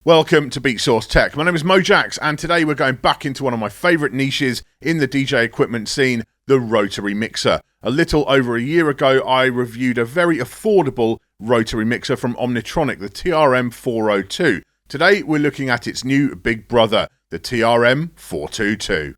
Welcome to Beatsource Tech. My name is Mojaxx, and today we're going back into one of my favourite niches in the DJ equipment scene, the Rotary mixer. A little over a year ago, I reviewed a very affordable Rotary mixer from Omnitronic, the TRM-422. Today we're looking at its new big brother, the TRM-422.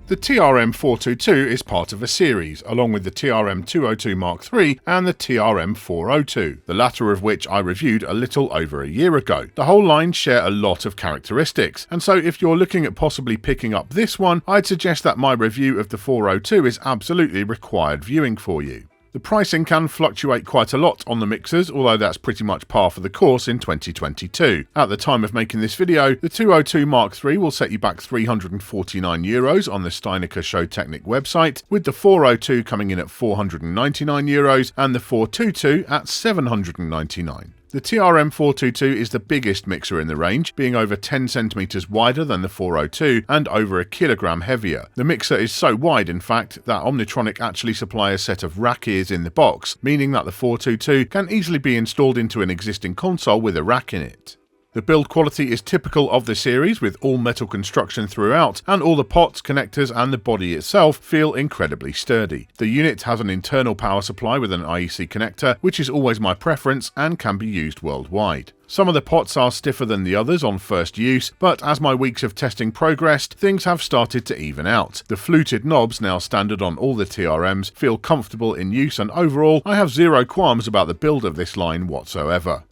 The TRM-422 is part of a series, along with the TRM-202 Mark III and the TRM-402, the latter of which I reviewed a little over a year ago. The whole line share a lot of characteristics, and so if you're looking at possibly picking up this one, I'd suggest that my review of the 402 is absolutely required viewing for you. The pricing can fluctuate quite a lot on the mixers, although that's pretty much par for the course in 2022. At the time of making this video, the 202 Mark III will set you back €349 on the Steinecker Show Technic website, with the 402 coming in at €499 and the 422 at €799. The TRM-422 is the biggest mixer in the range, being over 10 cm wider than the 402 and over a kilogram heavier. The mixer is so wide, in fact, that Omnitronic actually supply a set of rack ears in the box, meaning that the 422 can easily be installed into an existing console with a rack in it. The build quality is typical of the series, with all metal construction throughout, and all the pots, connectors and the body itself feel incredibly sturdy. The unit has an internal power supply with an IEC connector, which is always my preference and can be used worldwide. Some of the pots are stiffer than the others on first use, but as my weeks of testing progressed, things have started to even out. The fluted knobs, now standard on all the TRMs, feel comfortable in use, and overall I have zero qualms about the build of this line whatsoever.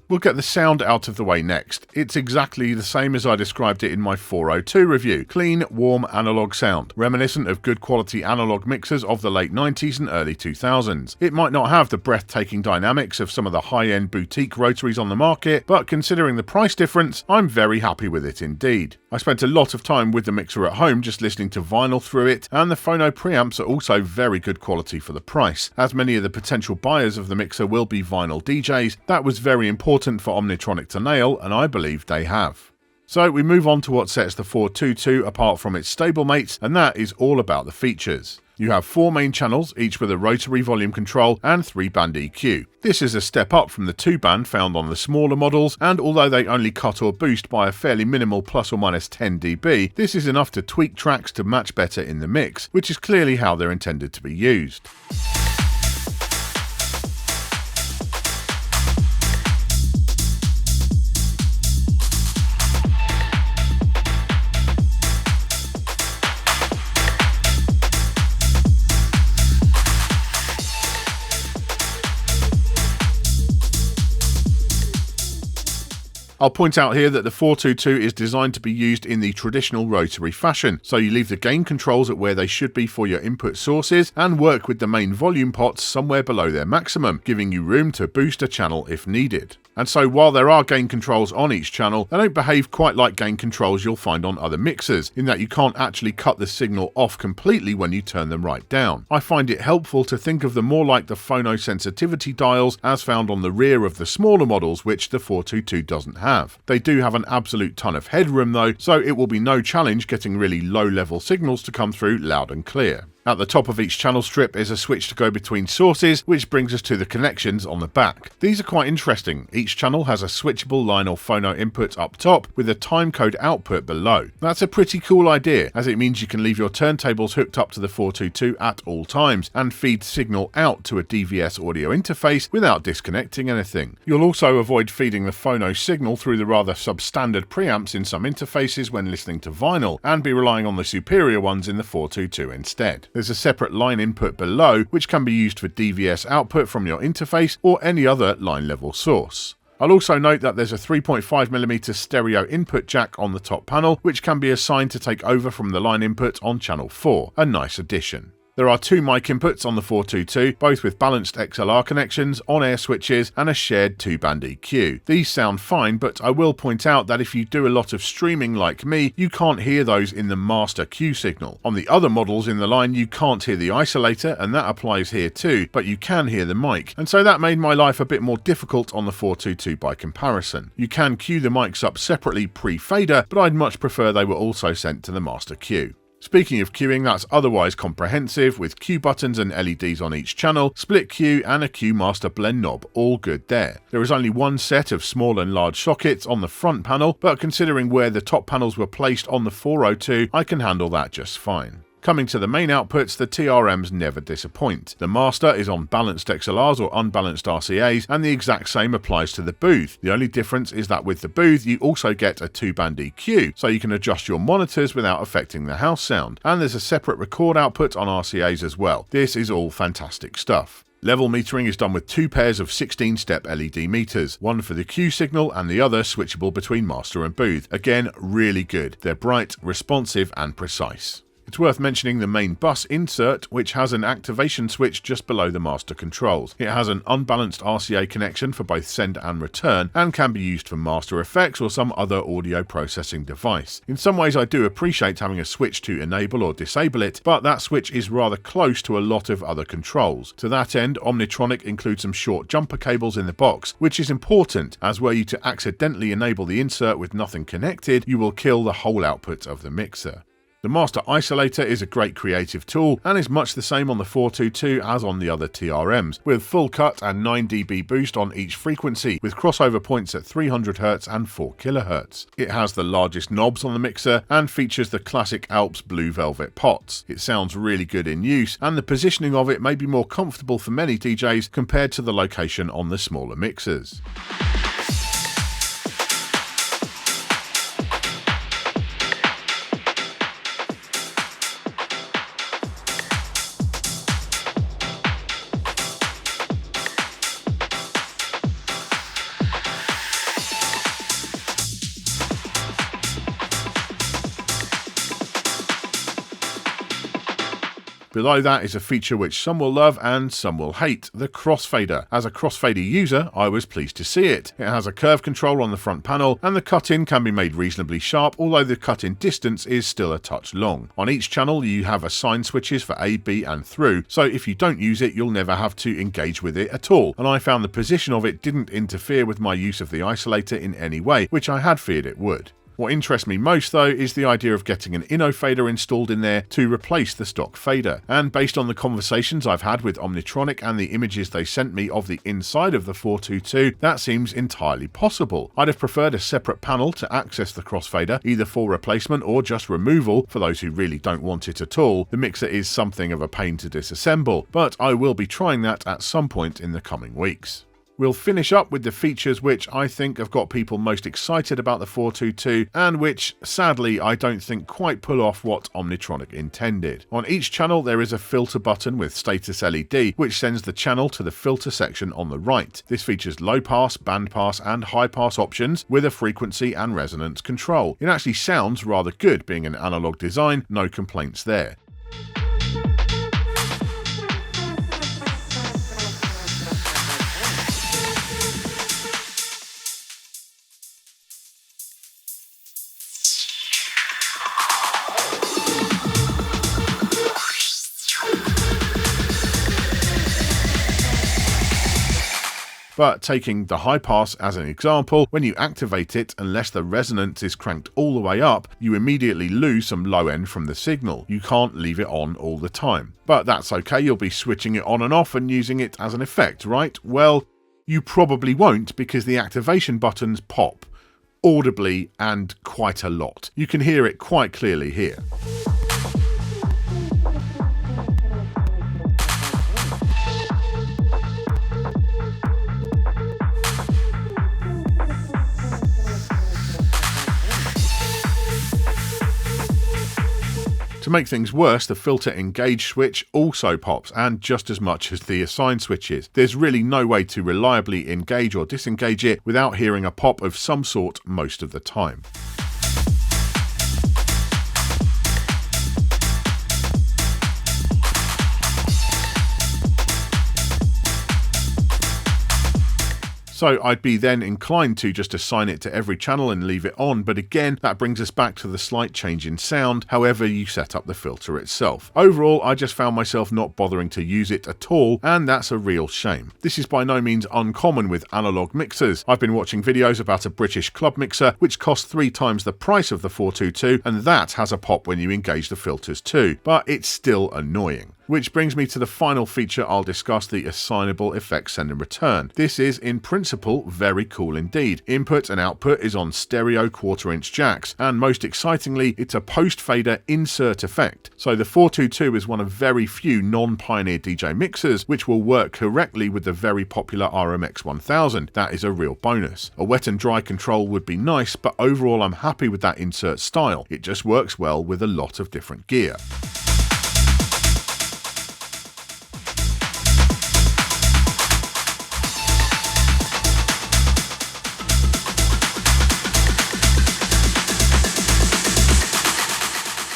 We'll get the sound out of the way next. It's exactly the same as I described it in my 402 review. Clean, warm analog sound, reminiscent of good quality analog mixers of the late 90s and early 2000s. It might not have the breathtaking dynamics of some of the high-end boutique rotaries on the market, but considering the price difference, I'm very happy with it indeed. I spent a lot of time with the mixer at home just listening to vinyl through it, and the phono preamps are also very good quality for the price. As many of the potential buyers of the mixer will be vinyl DJs, that was very important for Omnitronic to nail, and I believe they have. So we move on to what sets the 422 apart from its stablemates, and that is all about the features. You have 4 main channels, each with a rotary volume control and 3-band EQ. This is a step up from the 2-band found on the smaller models, and although they only cut or boost by a fairly minimal plus or minus 10 dB, this is enough to tweak tracks to match better in the mix, which is clearly how they're intended to be used. I'll point out here that the 422 is designed to be used in the traditional rotary fashion, so you leave the gain controls at where they should be for your input sources and work with the main volume pots somewhere below their maximum, giving you room to boost a channel if needed. And so while there are gain controls on each channel, they don't behave quite like gain controls you'll find on other mixers, in that you can't actually cut the signal off completely when you turn them right down. I find it helpful to think of them more like the phono sensitivity dials as found on the rear of the smaller models, which the 422 doesn't have. They do have an absolute ton of headroom though, so it will be no challenge getting really low level signals to come through loud and clear. At the top of each channel strip is a switch to go between sources, which brings us to the connections on the back. These are quite interesting. Each channel has a switchable line or phono input up top with a timecode output below. That's a pretty cool idea, as it means you can leave your turntables hooked up to the 422 at all times and feed signal out to a DVS audio interface without disconnecting anything. You'll also avoid feeding the phono signal through the rather substandard preamps in some interfaces when listening to vinyl, and be relying on the superior ones in the 422 instead. There's a separate line input below, which can be used for DVS output from your interface or any other line level source. I'll also note that there's a 3.5mm stereo input jack on the top panel, which can be assigned to take over from the line input on channel 4, a nice addition. There are 2 mic inputs on the 422, both with balanced XLR connections, on-air switches, and a shared 2-band EQ. These sound fine, but I will point out that if you do a lot of streaming like me, you can't hear those in the master Q signal. On the other models in the line, you can't hear the isolator, and that applies here too, but you can hear the mic, and so that made my life a bit more difficult on the 422 by comparison. You can cue the mics up separately pre-fader, but I'd much prefer they were also sent to the master Q. Speaking of queuing, that's otherwise comprehensive, with queue buttons and LEDs on each channel, split queue and a queue master blend knob, all good there. There is only one set of small and large sockets on the front panel, but considering where the top panels were placed on the 402, I can handle that just fine. Coming to the main outputs, the TRMs never disappoint. The master is on balanced XLRs or unbalanced RCAs, and the exact same applies to the booth. The only difference is that with the booth, you also get a 2-band EQ, so you can adjust your monitors without affecting the house sound. And there's a separate record output on RCAs as well. This is all fantastic stuff. Level metering is done with 2 pairs of 16-step LED meters, one for the Q signal and the other switchable between master and booth. Again, really good. They're bright, responsive, and precise. It's worth mentioning the main bus insert, which has an activation switch just below the master controls. It has an unbalanced RCA connection for both send and return, and can be used for master effects or some other audio processing device. In some ways I do appreciate having a switch to enable or disable it, but that switch is rather close to a lot of other controls. To that end, Omnitronic includes some short jumper cables in the box, which is important, as were you to accidentally enable the insert with nothing connected, you will kill the whole output of the mixer. The master isolator is a great creative tool and is much the same on the 422 as on the other TRMs, with full cut and 9 dB boost on each frequency, with crossover points at 300Hz and 4 kHz. It has the largest knobs on the mixer and features the classic Alps blue velvet pots. It sounds really good in use, and the positioning of it may be more comfortable for many DJs compared to the location on the smaller mixers. Below that is a feature which some will love and some will hate, the Crossfader. As a Crossfader user, I was pleased to see it. It has a curve control on the front panel, and the cut-in can be made reasonably sharp, although the cut-in distance is still a touch long. On each channel you have assigned switches for A, B and through, so if you don't use it you'll never have to engage with it at all, and I found the position of it didn't interfere with my use of the isolator in any way, which I had feared it would. What interests me most though is the idea of getting an Inno fader installed in there to replace the stock fader, and based on the conversations I've had with Omnitronic and the images they sent me of the inside of the 422, that seems entirely possible. I'd have preferred a separate panel to access the crossfader, either for replacement or just removal for those who really don't want it at all. The mixer is something of a pain to disassemble, but I will be trying that at some point in the coming weeks. We'll finish up with the features which I think have got people most excited about the 422 and which, sadly, I don't think quite pull off what Omnitronic intended. On each channel there is a filter button with status LED which sends the channel to the filter section on the right. This features low pass, band pass and high pass options with a frequency and resonance control. It actually sounds rather good, being an analog design, no complaints there. But taking the high pass as an example, when you activate it, unless the resonance is cranked all the way up, you immediately lose some low end from the signal. You can't leave it on all the time. But that's okay, you'll be switching it on and off and using it as an effect, right? Well, you probably won't, because the activation buttons pop audibly and quite a lot. You can hear it quite clearly here. To make things worse, the filter engage switch also pops, and just as much as the assign switches. There's really no way to reliably engage or disengage it without hearing a pop of some sort most of the time. So I'd be then inclined to just assign it to every channel and leave it on, but again, that brings us back to the slight change in sound, however you set up the filter itself. Overall, I just found myself not bothering to use it at all, and that's a real shame. This is by no means uncommon with analog mixers. I've been watching videos about a British club mixer which costs 3 times the price of the 422, and that has a pop when you engage the filters too, but it's still annoying. Which brings me to the final feature I'll discuss, the assignable effect send and return. This is in principle very cool indeed. Input and output is on stereo 1/4 inch jacks, and most excitingly, it's a post-fader insert effect. So the 422 is one of very few non-Pioneer DJ mixers which will work correctly with the very popular RMX 1000. That is a real bonus. A wet and dry control would be nice, but overall I'm happy with that insert style. It just works well with a lot of different gear.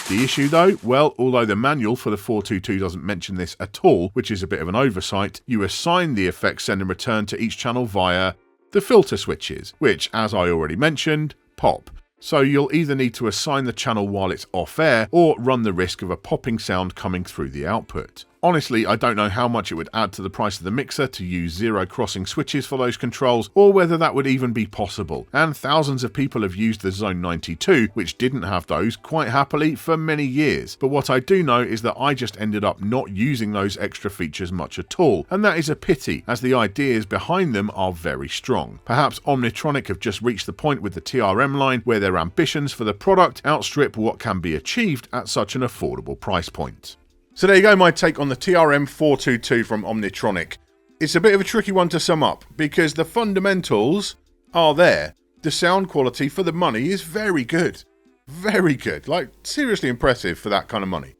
The issue though, well, although the manual for the 422 doesn't mention this at all, which is a bit of an oversight, you assign the effect send and return to each channel via the filter switches, which, as I already mentioned, pop. So you'll either need to assign the channel while it's off air, or run the risk of a popping sound coming through the output. Honestly, I don't know how much it would add to the price of the mixer to use 0 crossing switches for those controls, or whether that would even be possible, and thousands of people have used the Zone 92, which didn't have those, quite happily for many years. But what I do know is that I just ended up not using those extra features much at all, and that is a pity, as the ideas behind them are very strong. Perhaps Omnitronic have just reached the point with the TRM line where their ambitions for the product outstrip what can be achieved at such an affordable price point. So there you go, my take on the TRM-422 from Omnitronic. It's a bit of a tricky one to sum up, because the fundamentals are there. The sound quality for the money is very good. Very good. Like, seriously impressive for that kind of money.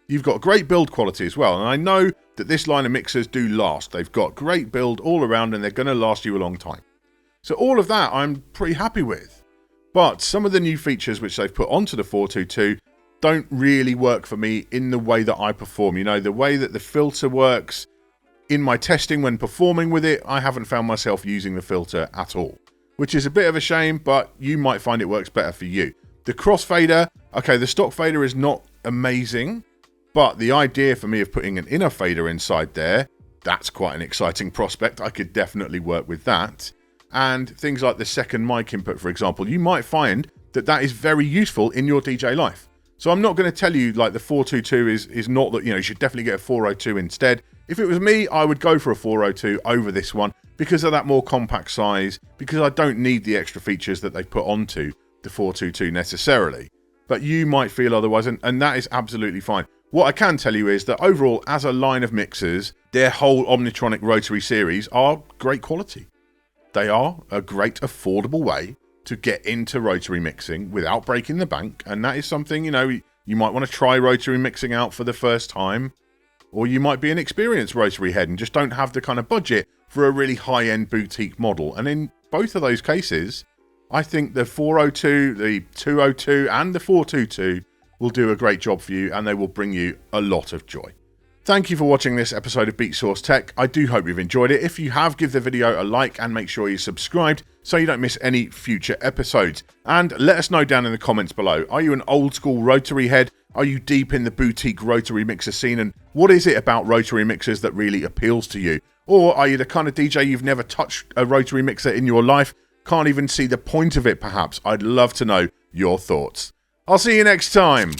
You've got great build quality as well, and I know that this line of mixers do last. They've got great build all around, and they're going to last you a long time. So all of that I'm pretty happy with. But some of the new features which they've put onto the 422 don't really work for me in the way that I perform. You know, the way that the filter works in my testing when performing with it, I haven't found myself using the filter at all, which is a bit of a shame, but you might find it works better for you. The crossfader, okay, the stock fader is not amazing, but the idea for me of putting an inner fader inside there, that's quite an exciting prospect. I could definitely work with that. And things like the second mic input, for example, you might find that that is very useful in your DJ life. So I'm not going to tell you like the 422 is not that, you know, you should definitely get a 402 instead. If it was me, I would go for a 402 over this one because of that more compact size, because I don't need the extra features that they've put onto the 422 necessarily. But you might feel otherwise, and that is absolutely fine. What I can tell you is that overall, as a line of mixers, their whole Omnitronic Rotary series are great quality. They are a great affordable way to get into rotary mixing without breaking the bank, and that is something, you know, you might want to try rotary mixing out for the first time, or you might be an experienced rotary head and just don't have the kind of budget for a really high-end boutique model. And in both of those cases, I think the 402, the 202 and the 422 will do a great job for you, and they will bring you a lot of joy. Thank you for watching this episode of Beatsource Tech. I do hope you've enjoyed it. If you have, give the video a like and make sure you're subscribed so you don't miss any future episodes. And let us know down in the comments below. Are you an old school rotary head? Are you deep in the boutique rotary mixer scene? And what is it about rotary mixers that really appeals to you? Or are you the kind of DJ you've never touched a rotary mixer in your life? Can't even see the point of it perhaps? I'd love to know your thoughts. I'll see you next time.